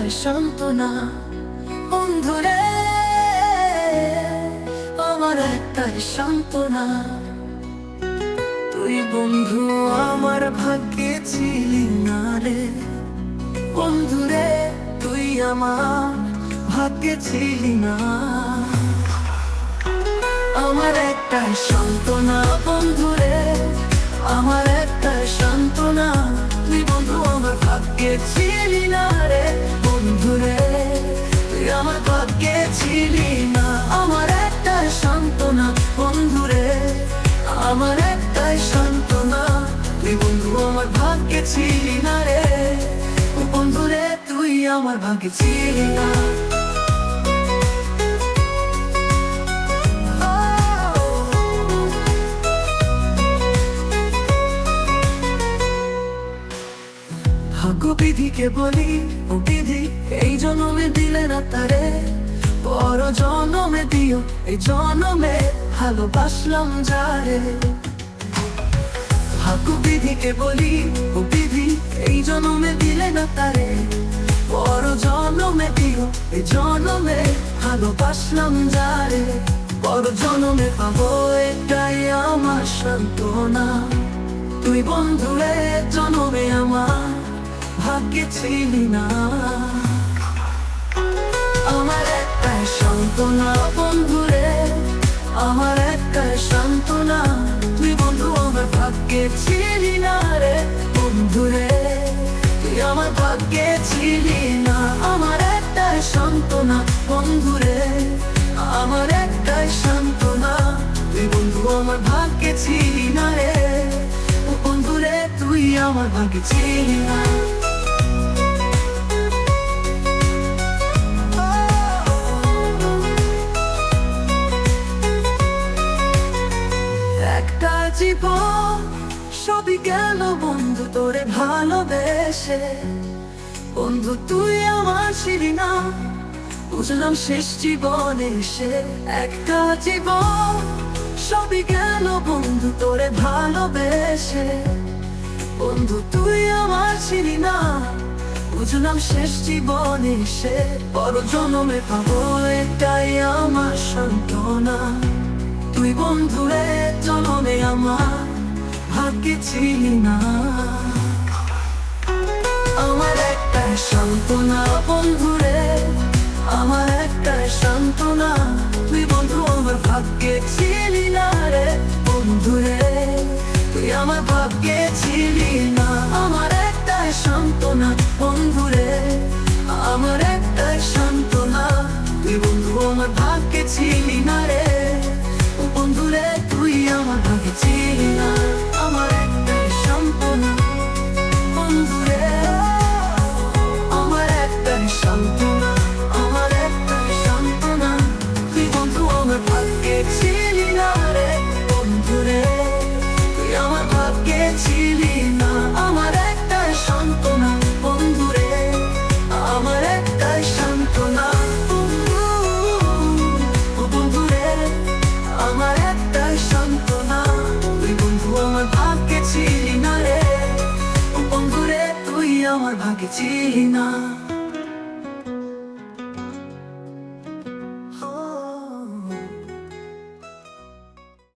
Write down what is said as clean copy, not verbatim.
একটাই সান্ত্বনা বন্ধুরে, আমার একটাই সান্ত্বনা। তুই বন্ধু আমার ভাগ্যে ছিলি না রে বন্ধুরে, তুই আমার ভাগ্যে ছিলি না। আমার একটাই সান্ত্বনা বন্ধুরে, আমার একটাই সান্ত্বনা। তুই বন্ধু আমার ভাগ্যে ছিলি না রে বন্ধুরে, তুই আমার ভাগ্যে ছিলি না। আমার একটাই সান্ত্বনা বন্ধুরে, আমার একটাই সান্ত্বনা। তুই বন্ধু আমার ভাগ্যে ছিলি না রে বন্ধুরে, তুই আমার ভাগ্যে ছিলি না। ভাগ্য বিধিকে বলি, ও বিধি এই জন্মে দিলে না তারে, পর জন্মে দিও এই জন্মে ভালোবাসলাম যারে। ভাগ্য বিধিকে বলি, ও বিধি এই জন্মে দিলে না তারে, পর জন্মে দিও এই জন্মে ভালোবাসলাম যারে। পর জন্মে পাবো এটাই আমার সান্ত্বনা। তুই বন্ধুরে জন্মে আমার ভাগ্যে ছিলি না। আমার একটাই সান্ত্বনা বন্ধুরে, আমার একটাই সান্ত্বনা। তুই বন্ধু আমার ভাগ্যে ছিলি না রে বন্ধুরে, তুই আমার ভাগ্যে ছিলি না। আমার একটাই সান্ত্বনা বন্ধুরে, আমার একটাই সান্ত্বনা। তুই বন্ধু আমার ভাগ্যে ছিলি না রে বন্ধুরে, তুই আমার ভাগ্যে ছিলি না। একটা জীবন সবই গেল বন্ধু তোরে ভালোবেসে, বন্ধু তুই আমার ছিলি না, বুঝলাম শেষ জীবনে এসে। একটা জীবন সবই গেল বন্ধু তোরে ভালোবেসে, বন্ধু তুই আমার ছিলি না, বুঝলাম শেষ জীবনে এসে। পর জন্মে পাবো এটাই আমার সান্ত্বনা। তুই বন্ধুরে জন্মে আমার ভাগ্যে ছিলি না। আমার একটাই সান্ত্বনা বন্ধুরে, আমার একটাই সান্ত্বনা। তুই বন্ধু আমার ভাগ্যে ছিলি না রে বন্ধুরে, তুই আমার ভাগ্যে ছিলি না। আমার একটাই সান্ত্বনা বন্ধুরে, আমার একটাই সান্ত্বনা। তুই বন্ধু আমার ভাগ্যে ছিলি না রে বন্ধুরে, তুই আমার ভাগ্যে ছিলি না। আমার একটাই সান্ত্বনা বন্ধুরে, আমার একটাই সান্ত্বনা, আমার একটাই সান্ত্বনা। তুই বন্ধু আমার ভাগ্যে ছিলি না রে বন্ধুরে, তুই আমার ভাগ্যে ছিলি না। আমার একটাই সান্ত্বনা বন্ধুরে, আমার একটাই সান্ত্বনা। বন্ধুরে আমার একটাই সান্ত্বনা। তুই বন্ধু আমার ভাগ্যে ছিলি না রে বন্ধুরে, তুই আমার ভাগ্যে ছিলি না।